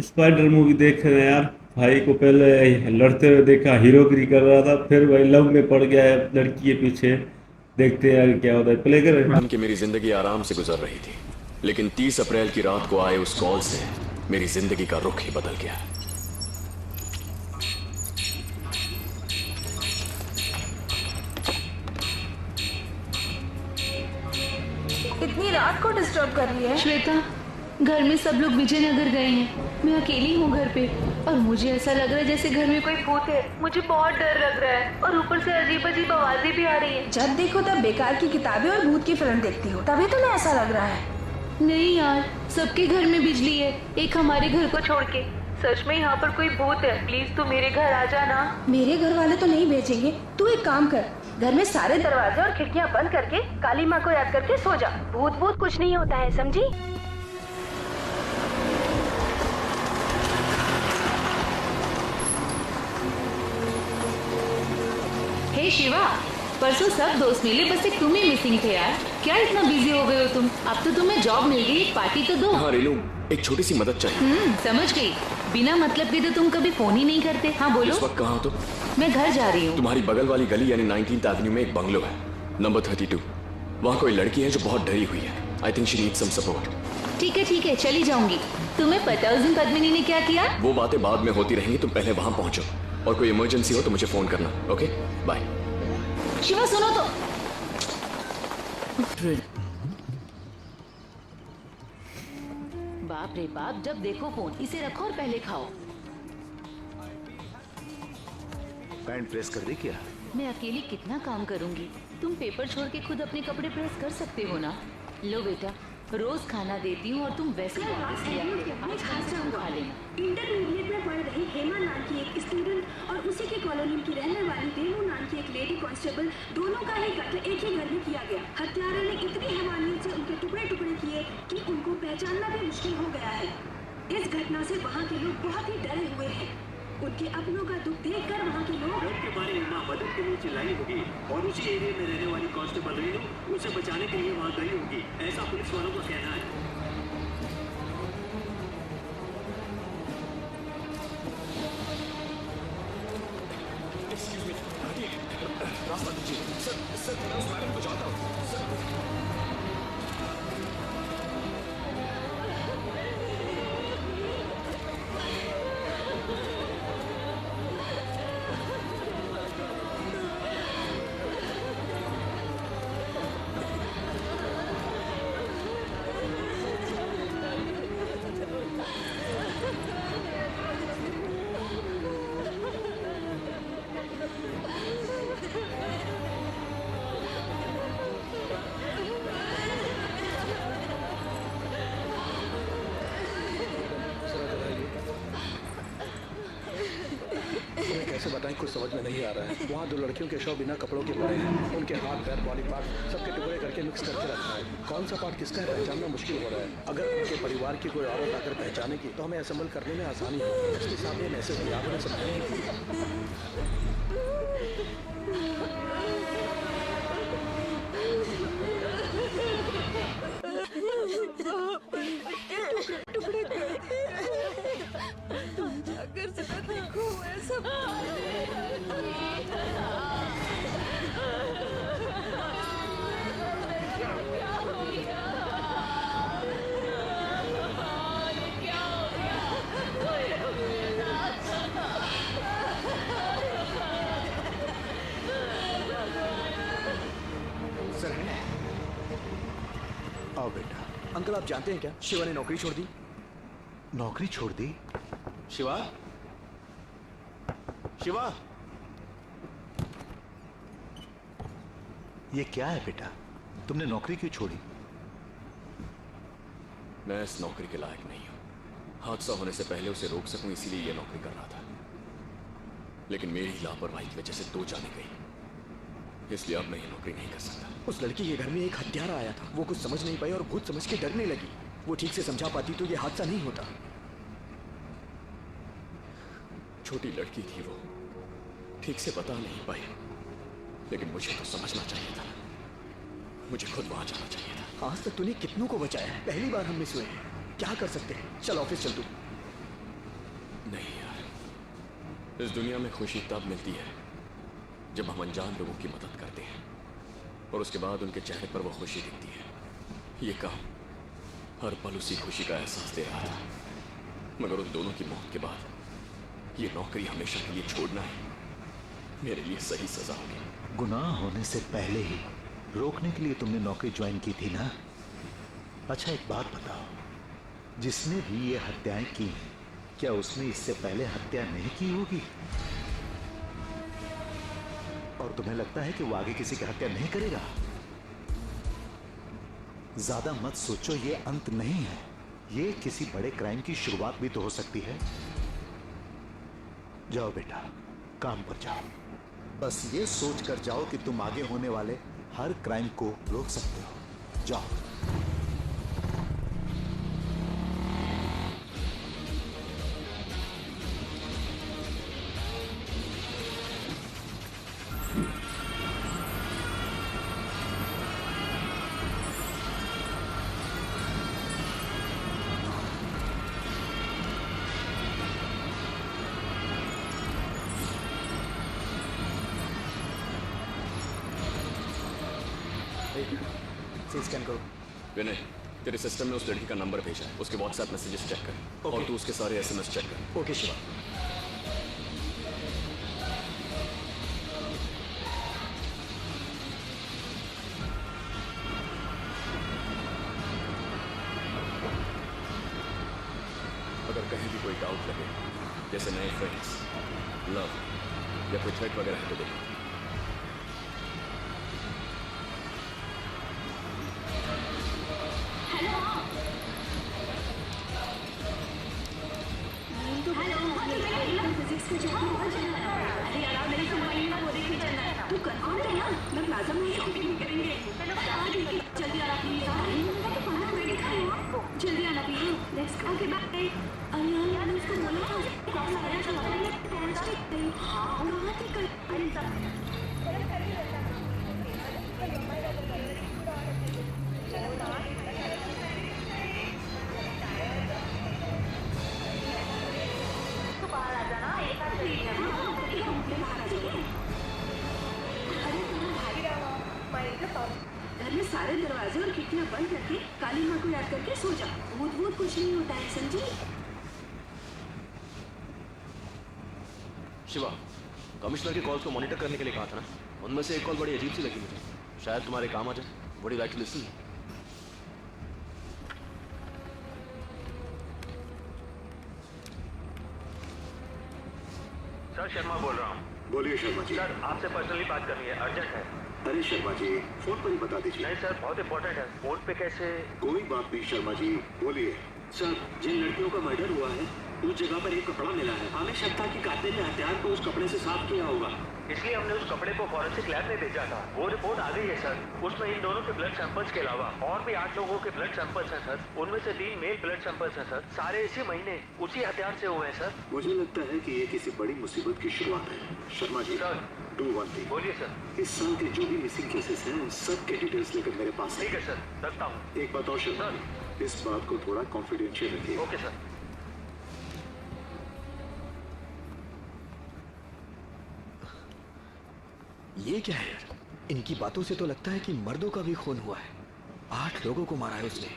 Spider movie देख रहे हैं यार। भाई को पहले लड़ते हुए देखा, हीरोगिरी कर रहा था, फिर भाई लव में पड़ गया है लड़की के पीछे। देखते हैं यार क्या होता है, प्ले करें। कि मेरी जिंदगी आराम से गुजर रही थी, लेकिन 30 अप्रैल की रात को आए उस कॉल से मेरी जिंदगी का रुख ही बदल गया। इतनी रात को डिस्टर्ब कर रही है। श्वेता, घर में सब लोग विजयनगर गए हैं। मैं अकेली हूँ घर पे और मुझे ऐसा लग रहा है जैसे घर में कोई भूत है। मुझे बहुत डर लग रहा है और ऊपर से अजीब अजीब आवाजें भी आ रही हैं। जब देखो तब बेकार की किताबें और भूत की फिल्म देखती हो, तभी तुम्हें ऐसा लग रहा है। नहीं यार, सबके घर में बिजली है, एक हमारे घर को छोड़ के। सच में यहाँ पर कोई भूत है। प्लीज तू मेरे घर आ जाना। मेरे घर वाले तो नहीं भेजेंगे। तू एक काम कर, घर में सारे दरवाजे और खिड़कियाँ बंद करके काली माँ को याद करके सो जा। भूत भूत कुछ नहीं होता है, समझी? हे शिवा, परसों सब दोस्त मिले, बस एक तुम ही मिसिंग थे यार। क्या इतना बिजी हो गए हो तुम? अब तो तुम्हें जॉब मिल गई, एक पार्टी तो दो। हाँ रेनू, एक छोटी सी मदद चाहिए। समझ गई। बिना मतलब के तो तुम कभी फोन ही नहीं करते। हाँ बोलो। इस वक्त कहाँ हो तुम? मैं घर जा रही हूँ। तुम्हारी बगल वाली गली यानी 19th एवेन्यू में एक बंगलो है, नंबर 32। वहाँ कोई लड़की है जो बहुत डरी हुई है। I think she needs some support. ठीक है, चली जाऊंगी। तुम्हें पता उस दिन पद्मिनी ने क्या किया? वो बातें बाद में होती रहेंगी, तुम पहले वहाँ पहुँचो और कोई इमरजेंसी हो तो मुझे फोन करना। Okay bye. शिवा सुनो तो। बाप रे बाप, जब देखो फोन। इसे रखो और पहले खाओ। पैंट प्रेस कर दी क्या? मैं अकेली कितना काम करूंगी? तुम पेपर छोड़ के खुद अपने कपड़े प्रेस कर सकते हो ना। लो बेटा, रोज खाना देती हूँ और तुम वैसे ही वापस ले आते हो। आज खाना तुम खा लेना। इंटरमीडिएट में पढ़ रही हेमा नाम की एक स्टूडेंट और उसी के कॉलोनी की रहने वाली रेनू नाम की एक लेडी कांस्टेबल, दोनों का ही कत्ल एक ही घर में किया गया। हत्यारे ने इतनी हैवानियत से उनके टुकड़े टुकड़े किए कि उनको पहचानना भी मुश्किल हो गया है। इस घटना से वहाँ के लोग बहुत ही डरे हुए हैं। उनके अपनों का दुख देखकर वहाँ के लोग के बारे में मदद के लिए चिल्लाई होगी और उसी एरिया में रहने वाली कांस्टेबल रेनू उसे बचाने के लिए वहाँ गई होगी, ऐसा पुलिस वालों का कहना है। रास्ता दीजिए सर, मैं उस मैडम को जानता हूँ। कैसे बताएं, कुछ समझ में नहीं आ रहा है। वहाँ दो लड़कियों के शव बिना कपड़ों के पड़े हैं। उनके हाथ पैर बॉडी पार्ट सबके टुकड़े करके मिक्स करके रखा है। कौन सा पार्ट किसका है पहचानना मुश्किल हो रहा है। अगर उनके परिवार की कोई औरत आकर पहचानेगी तो हमें असेंबल करने में आसानी हो। इसके सामने मैसेज दिया, आपने समझाएंगे। सर है? आओ बेटा। अंकल आप जानते हैं क्या, शिवा ने नौकरी छोड़ दी। नौकरी छोड़ दी? शिवा, शिवा। ये क्या है बेटा, तुमने नौकरी क्यों छोड़ी? मैं इस नौकरी के लायक नहीं हूँ। हादसा होने से पहले उसे रोक सकूं इसीलिए ये नौकरी कर रहा था, लेकिन मेरी लापरवाही की वजह से 2 जाने गई, इसलिए अब मैं ये नौकरी नहीं कर सकता। उस लड़की के घर में एक हत्यारा आया था। वो कुछ समझ नहीं पाई और भूत समझ के डरने लगी। वो ठीक से समझा पाती तो ये हादसा नहीं होता। छोटी लड़की थी वो, ठीक से बता नहीं पाई, लेकिन मुझे तो समझना चाहिए था। मुझे खुद वहां जाना चाहिए था। आज तक तूने कितनों को बचाया है, पहली बार हम मिस हुए हैं। क्या कर सकते हैं? चल ऑफिस चल तू। इस दुनिया में खुशी तब मिलती है जब हम अनजान लोगों की मदद करते हैं और उसके बाद उनके चेहरे पर वो खुशी दिखती है। ये काम हर पल उसी खुशी का एहसास दे रहा था, मगर उन दोनों की मौत के बाद ये नौकरी हमेशा के लिए छोड़ना है मेरे लिए सही सजा होगी। गुनाह होने से पहले ही रोकने के लिए तुमने नौकरी ज्वाइन की थी ना? अच्छा एक बात बताओ, जिसने भी ये हत्याएं की क्या उसने इससे पहले हत्या नहीं की होगी? और तुम्हें लगता है कि वो आगे किसी की हत्या नहीं करेगा? ज्यादा मत सोचो, ये अंत नहीं है, ये किसी बड़े क्राइम की शुरुआत भी तो हो सकती है। जाओ बेटा, काम पर जाओ। बस ये सोच कर जाओ कि तुम आगे होने वाले हर क्राइम को रोक सकते हो। जाओ। स्कैन करो। विनय, तेरे सिस्टम में उस लड़की का नंबर भेजा है, उसके व्हाट्सएप मैसेजेस चेक कर और तू उसके सारे एसएमएस चेक कर। ओके शिवा। अगर कहीं भी कोई डाउट लगे, जैसे नए फ्रेंड्स, लव या कोई थ्रेट वगैरह है तो देखो। तू कंफर्म है ना? मैं प्लाजा में शॉपिंग करेंगे। जल्दी आना प्लीज। जल्दी आना please. Let's go. Okay bye. अरे यार उसको बोलो ना, कौन सा आया था? हाँ कहाँ थे कल? घर में सारे दरवाजे और खिड़कियां बंद करके काली माँ को याद करके सो जा। भूत भूत कुछ नहीं होता है, समझी? शिवा, कमिश्नर की कॉल्स को मॉनिटर करने के लिए कहा था ना, उनमें से एक कॉल बड़ी अजीब सी लगी मुझे, शायद तुम्हारे काम आ जाए। Would you like to listen? Sir Sharma बोल रहा हूँ। बोलिए शर्मा जी। सर आपसे पर्सनली बात करनी है, अर्जेंट है। अरे शर्मा जी, फोन पर ही बता दीजिए। नहीं सर, बहुत इंपॉर्टेंट है। फोन पे कैसे? कोई बात नहीं शर्मा जी, बोलिए। सर जिन लड़कियों का मर्डर हुआ है उस जगह पर एक कपड़ा मिला है। हमें शक था कि कातिल ने हथियार को उस कपड़े से साफ किया होगा, इसलिए हमने उस कपड़े को फॉरेंसिक लैब में भेजा था। वो रिपोर्ट आ गई है सर। उसमें इन दोनों के ब्लड सैंपल्स के अलावा और भी 8 लोगों के ब्लड सैंपल्स हैं सर। उनमें से 3 मेल ब्लड सैंपल्स हैं सर। सारे इसी महीने उसी हथियार से हुए हैं सर। मुझे लगता है कि ये किसी बड़ी मुसीबत की शुरुआत है। Sharma ji, sir do one thing. बोलिए सर। इस साल के जो भी मिसिंग केसेस हैं सबके डिटेल्स लेकर मेरे पास ठीक है सर, रखता हूँ। एक बात और शर्मा जी, इस बात को थोड़ा कॉन्फिडेंशियल रखिए। Okay sir. ये क्या है यार? इनकी बातों से तो लगता है कि मर्दों का भी खून हुआ है। 8 लोगों को मारा है उसने।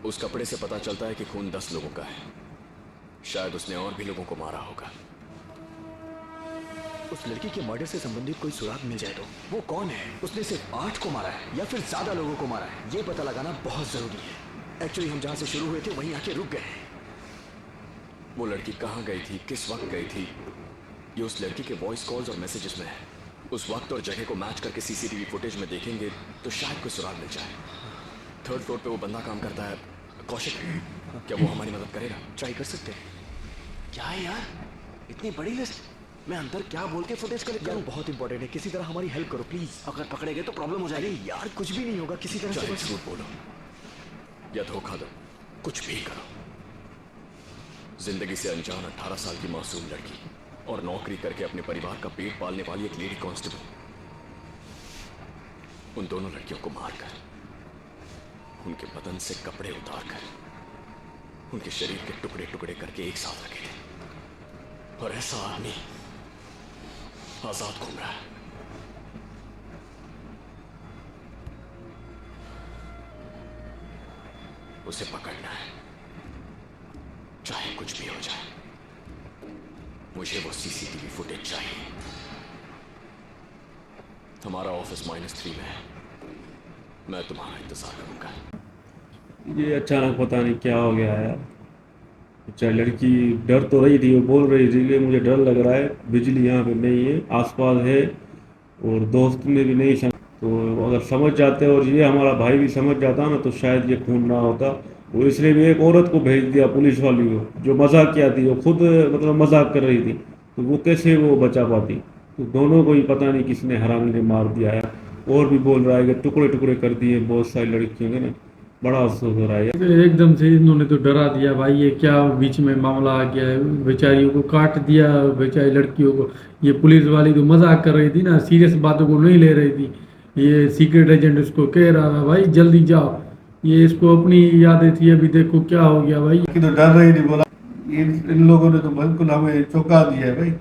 उस कपड़े से पता चलता है कि खून 10 लोगों का है। शायद उसने और भी लोगों को मारा होगा। उस लड़की के मर्डर से संबंधित कोई सुराग मिल जाए तो वो कौन है? उसने सिर्फ 8 को मारा है या फिर ज्यादा लोगों को मारा है, ये पता लगाना बहुत जरूरी है। एक्चुअली हम जहां से शुरू हुए थे वहीं आके रुक गए। वो लड़की कहाँ गई थी, किस वक्त गई थी, ये उस लड़की के वॉइस कॉल्स और मैसेजेस में है। उस वक्त और जगह को मैच करके सीसीटीवी फुटेज में देखेंगे तो शायद कोई सुराग मिल जाए। 3rd फ्लोर पे वो बंदा काम करता है, कौशिक। क्या वो हमारी मदद करेगा? ट्राई कर सकते हैं। क्या है यार, इतनी बड़ी लिस्ट? मैं अंदर क्या बोल के फुटेज कलेक्ट यार करूं? बहुत इंपॉर्टेंट है, किसी तरह हमारी हेल्प करो प्लीज। अगर पकड़े गए तो प्रॉब्लम हो अरे जाएगी। यार कुछ भी नहीं होगा, किसी तरह से चाहे बस। झूठ बोलो या धोखा दो, कुछ भी करो, जिंदगी से अनजान 18 साल की मासूम लड़की और नौकरी करके अपने परिवार का पेट पालने वाली एक लेडी कांस्टेबल, उन दोनों लड़कियों को मारकर, उनके बदन से कपड़े उतारकर, उनके शरीर के टुकड़े टुकड़े करके एक साथ रखे थे। और ऐसा आदमी आजाद घूम रहा है। उसे पकड़ना है, चाहे कुछ भी हो जाए। मुझे वो सीसीटीवी फुटेज चाहिए। हमारा ऑफिस -3 में है, मैं तुम्हारा इंतजार करूंगा। ये अचानक पता नहीं क्या हो गया यार। अच्छा, लड़की डर तो रही थी, वो बोल रही थी कि मुझे डर लग रहा है, बिजली यहाँ पे नहीं है, आसपास है और दोस्त में भी नहीं समझ। तो अगर समझ जाते और ये हमारा भाई भी समझ जाता ना तो शायद ये खून ना होता। वो इसलिए भी एक औरत को भेज दिया, पुलिस वाली को, जो मजाक किया थी, वो खुद मतलब मजाक कर रही थी, तो वो कैसे वो बचा पाती। तो दोनों को ही पता नहीं किसने हरामी ने मार दिया है। और भी बोल रहा है कि टुकड़े टुकड़े कर दिए बहुत सारी लड़कियों ने ना। बड़ा अफसोस हो रहा है यार। एकदम से इन्होंने तो डरा दिया भाई, ये क्या बीच में मामला आ गया है, बेचारियों को काट दिया, बेचारी लड़कियों को। ये पुलिस वाली तो मजाक कर रही थी ना, सीरियस बातों को नहीं ले रही थी। ये सीक्रेट एजेंट उसको कह रहा था भाई जल्दी जाओ, ये इसको अपनी यादें थी, अभी देखो क्या हो गया भाई। तो डर रही थी, बोला इन लोगों ने तो बिल्कुल हमें चौंका दिया है भाई।